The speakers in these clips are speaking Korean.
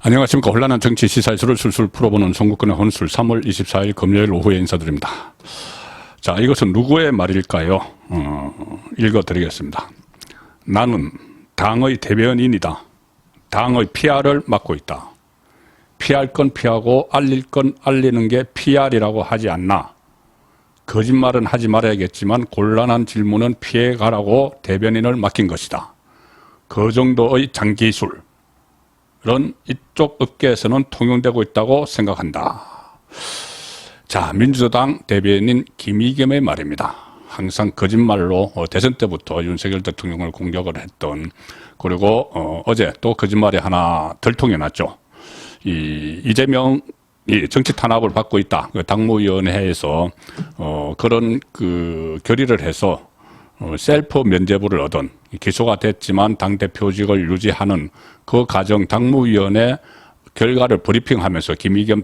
안녕하십니까. 혼란한 정치 시사이수를 술술 풀어보는 송국근의 혼술 3월 24일 금요일 오후에 인사드립니다. 자, 이것은 누구의 말일까요? 읽어드리겠습니다. 나는 당의 대변인이다. 당의 PR을 맡고 있다. 피할 건 피하고 알릴 건 알리는 게 PR이라고 하지 않나. 거짓말은 하지 말아야겠지만 곤란한 질문은 피해가라고 대변인을 맡긴 것이다. 그 정도의 장기술은 이쪽 업계에서는 통용되고 있다고 생각한다. 자, 민주당 대변인 김의겸의 말입니다. 항상 거짓말로 대선 때부터 윤석열 대통령을 공격을 했던, 그리고 어제 또 거짓말이 하나 들통해났죠. 이재명이 정치 탄압을 받고 있다. 그 당무위원회에서 그런 그 결의를 해서 셀프 면죄부를 얻은, 기소가 됐지만 당대표직을 유지하는 그 과정 당무위원회 결과를 브리핑하면서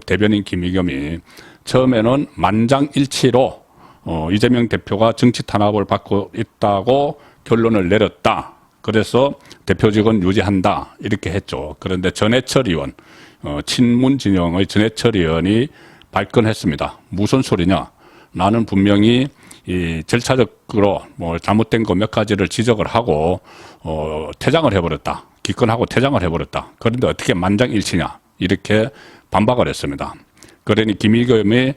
대변인 김의겸이 처음에는 만장일치로 이재명 대표가 정치 탄압을 받고 있다고 결론을 내렸다. 그래서 대표직은 유지한다. 이렇게 했죠. 그런데 전해철 의원, 친문 진영의 전해철 의원이 발끈했습니다. 무슨 소리냐? 나는 분명히 이 절차적으로 뭐 잘못된 거 몇 가지를 지적을 하고 퇴장을 해버렸다. 기권하고 퇴장을 해버렸다. 그런데 어떻게 만장일치냐? 이렇게 반박을 했습니다. 그러니 김의겸이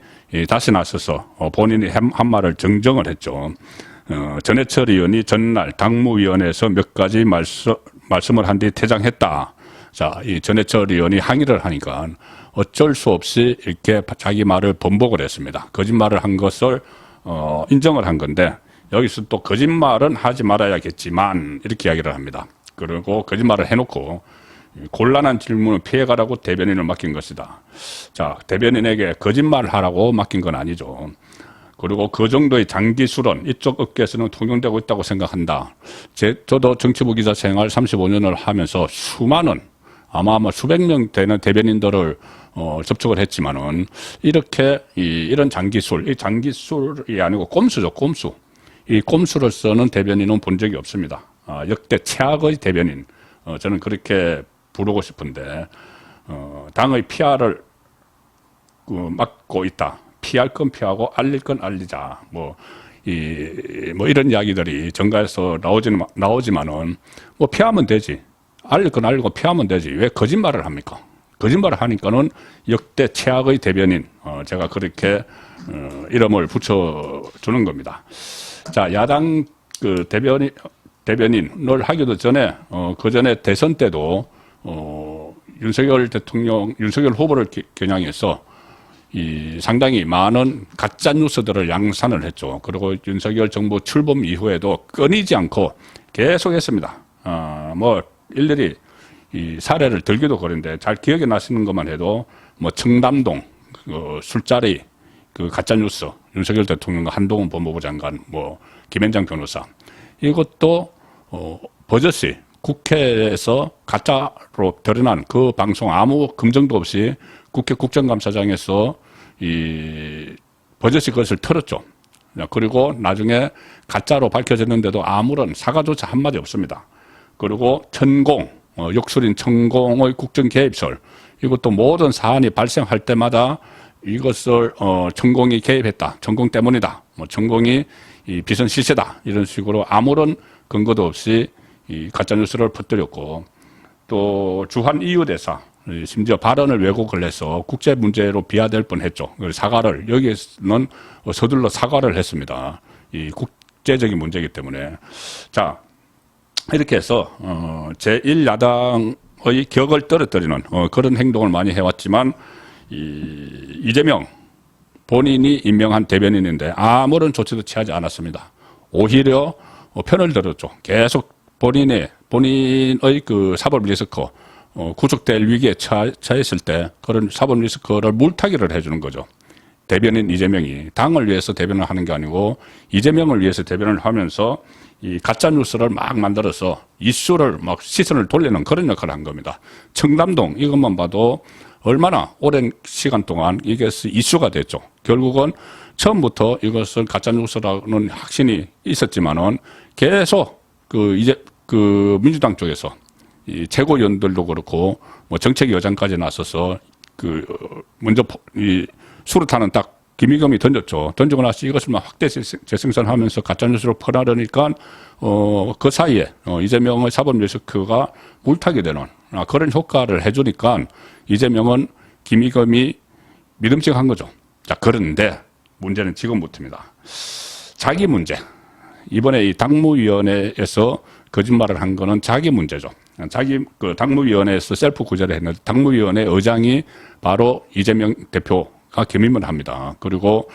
다시 나서서 본인이 한 말을 정정을 했죠. 전해철 의원이 전날 당무위원회에서 몇 가지 말씀을 한 뒤 퇴장했다. 자, 이 전해철 의원이 항의를 하니까 어쩔 수 없이 이렇게 자기 말을 번복을 했습니다. 거짓말을 한 것을 인정을 한 건데, 여기서 또 거짓말은 하지 말아야겠지만 이렇게 이야기를 합니다. 그리고 거짓말을 해놓고 곤란한 질문을 피해가라고 대변인을 맡긴 것이다. 자, 대변인에게 거짓말을 하라고 맡긴 건 아니죠. 그리고 그 정도의 장기술은 이쪽 업계에서는 통용되고 있다고 생각한다. 저도 정치부 기자 생활 35년을 하면서 수많은, 아마 수백 명 되는 대변인들을 접촉을 했지만은 이렇게 이런 장기술, 이 장기술이 아니고 꼼수죠, 꼼수. 이 꼼수를 쓰는 대변인은 본 적이 없습니다. 역대 최악의 대변인, 저는 그렇게 부르고 싶은데, 당의 PR을 맡고 있다. 피할 건 피하고 알릴 건 알리자. 뭐 이런 이야기들이 정가에서 나오지만은 뭐 피하면 되지. 알릴 건 알리고 피하면 되지. 왜 거짓말을 합니까? 거짓말을 하니까는 역대 최악의 대변인, 제가 그렇게 이름을 붙여주는 겁니다. 자, 야당 그 대변인을 하기도 전에 그 전에 대선 때도 윤석열 후보를 겨냥해서 상당히 많은 가짜 뉴스들을 양산을 했죠. 그리고 윤석열 정부 출범 이후에도 끊이지 않고 계속했습니다. 뭐 일일이 이 사례를 들기도 그런데 잘 기억이 나시는 것만 해도 뭐 청담동 술자리 그 가짜 뉴스, 윤석열 대통령과 한동훈 법무부 장관, 뭐 김현장 변호사, 이것도 버젓이 국회에서 가짜로 드러난 그 방송 아무 검증도 없이 국회 국정감사장에서 버젓이 그것을 틀었죠. 그리고 나중에 가짜로 밝혀졌는데도 아무런 사과조차 한마디 없습니다. 그리고 욕설인 천공의 국정개입설, 이것도 모든 사안이 발생할 때마다 이것을 천공이 개입했다, 천공 때문이다, 뭐 천공이 비선 실세다, 이런 식으로 아무런 근거도 없이 이 가짜뉴스를 퍼뜨렸고, 또 주한 EU 대사, 심지어 발언을 왜곡을 해서 국제 문제로 비화될 뻔했죠. 사과를, 여기에는 서둘러 사과를 했습니다. 이 국제적인 문제이기 때문에. 자, 이렇게 해서 제1야당의 격을 떨어뜨리는 그런 행동을 많이 해왔지만, 이재명 본인이 임명한 대변인인데 아무런 조치도 취하지 않았습니다. 오히려 편을 들었죠. 계속 본인의 그 사법 리스크, 구속될 위기에 처했을 때 그런 사법 리스크를 물타기를 해주는 거죠. 대변인 이재명이 당을 위해서 대변을 하는 게 아니고 이재명을 위해서 대변을 하면서 이 가짜 뉴스를 막 만들어서 이슈를 막 시선을 돌리는 그런 역할을 한 겁니다. 청담동 이것만 봐도 얼마나 오랜 시간 동안 이게 이슈가 됐죠. 결국은 처음부터 이것을 가짜 뉴스라는 확신이 있었지만은 계속 그 민주당 쪽에서 이 최고위원들도 그렇고 뭐 정책 여장까지 나서서 먼저 이 수류탄은 딱 김의겸이 던졌죠. 던지고 나서 이것을 막 확대 재생산하면서 가짜뉴스로 퍼나르니까 그 사이에 이재명의 사법 리스크가 물타게 되는 그런 효과를 해주니까 이재명은 김의겸이 믿음직한 거죠. 자, 그런데 문제는 지금부터입니다. 자기 문제. 이번에 이 당무위원회에서 거짓말을 한 거는 자기 문제죠. 당무위원회에서 셀프 구제를 했는데 당무위원회 의장이 바로 이재명 대표가 겸임을 합니다. 그리고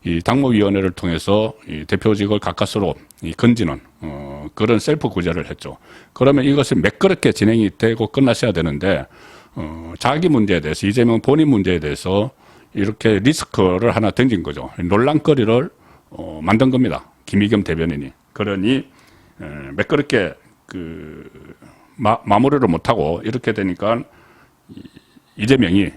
이 당무위원회를 통해서 이 대표직을 가까스로 건지는 그런 셀프 구제를 했죠. 그러면 이것이 매끄럽게 진행이 되고 끝났어야 되는데 자기 문제에 대해서 이재명 본인 문제에 대해서 이렇게 리스크를 하나 던진 거죠. 논란거리를 만든 겁니다. 김의겸 대변인이. 그러니 매끄럽게 마무리를 못하고 이렇게 되니까 이재명이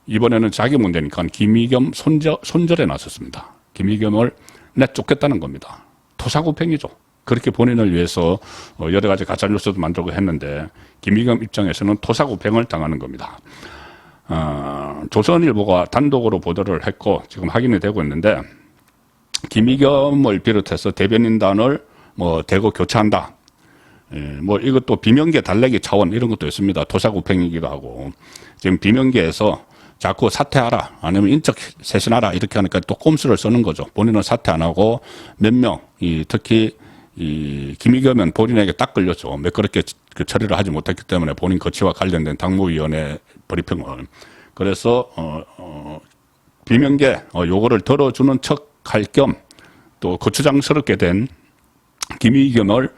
이번에는 자기 문제니까 김의겸 손절에 나섰습니다. 김의겸을 내쫓겠다는 겁니다. 토사구팽이죠. 그렇게 본인을 위해서 여러 가지 가짜뉴스도 만들고 했는데 김의겸 입장에서는 토사구팽을 당하는 겁니다. 조선일보가 단독으로 보도를 했고 지금 확인이 되고 있는데 김의겸을 비롯해서 대변인단을 뭐 대거 교체한다. 뭐 이것도 비명계 달래기 차원 이런 것도 있습니다. 토사구팽이기도 하고 지금 비명계에서 자꾸 사퇴하라 아니면 인적 쇄신하라 이렇게 하니까 또 꼼수를 쓰는 거죠. 본인은 사퇴 안 하고 몇 명, 특히 이 김의겸은 본인에게 딱 걸렸죠. 매끄럽게 처리를 하지 못했기 때문에 본인 거취와 관련된 당무위원회 브리핑을. 그래서 비명계 요거를 들어주는 척 할 겸 또 거추장스럽게 된 김의겸을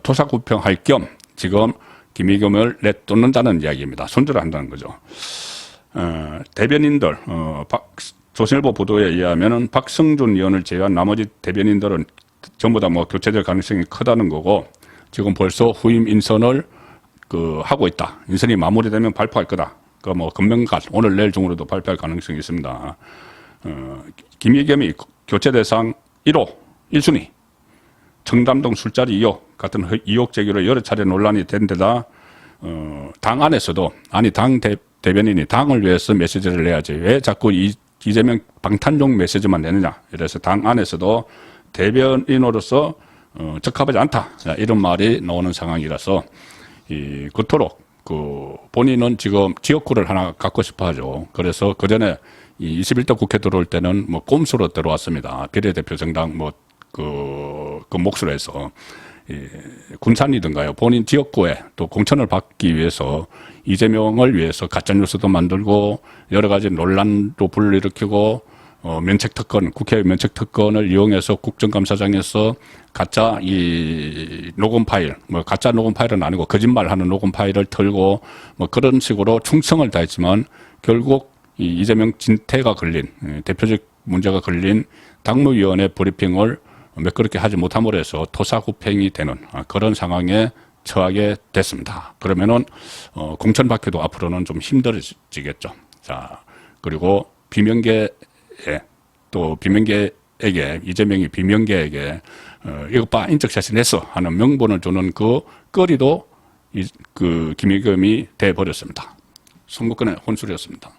토사구팽할 겸 지금 김의겸을 내쫓는다는 이야기입니다. 손절을 한다는 거죠. 대변인들 조선일보 보도에 의하면은 박성준 의원을 제외한 나머지 대변인들은 전부 다 뭐 교체될 가능성이 크다는 거고 지금 벌써 후임 인선을 하고 있다. 인선이 마무리되면 발표할 거다. 뭐 금명간 오늘 내일 중으로도 발표할 가능성이 있습니다. 김의겸이 교체 대상 1호 1순위 청담동 술자리 의혹 같은 의혹 제기로 여러 차례 논란이 된 데다 당 안에서도 당 대변인이 당을 위해서 메시지를 내야지 왜 자꾸 이재명 방탄용 메시지만 내느냐 이래서 당 안에서도 대변인으로서 적합하지 않다 이런 말이 나오는 상황이라서 그토록 본인은 지금 지역구를 하나 갖고 싶어 하죠. 그래서 그전에 21대 국회 들어올 때는 뭐 꼼수로 들어왔습니다. 비례대표 정당 그 몫으로 해서 군산이든가요. 본인 지역구에 또 공천을 받기 위해서 이재명을 위해서 가짜뉴스도 만들고 여러 가지 논란도 불러일으키고 면책특권, 국회 면책특권을 이용해서 국정감사장에서 가짜 녹음 파일, 가짜 녹음 파일은 아니고 거짓말하는 녹음 파일을 털고 그런 식으로 충성을 다했지만 결국 이재명 진퇴가 걸린 대표적 문제가 걸린 당무위원회 브리핑을 매끄럽게 하지 못함으로 해서 토사구팽이 되는 그런 상황에 처하게 됐습니다. 그러면은 공천 받기도 앞으로는 좀 힘들어지겠죠. 자, 그리고 비명계에게 이재명이 비명계에게 이것 봐 인적 쇄신했어 하는 명분을 주는 그 거리도 김의겸이 돼 버렸습니다. 선거권의 혼술이었습니다.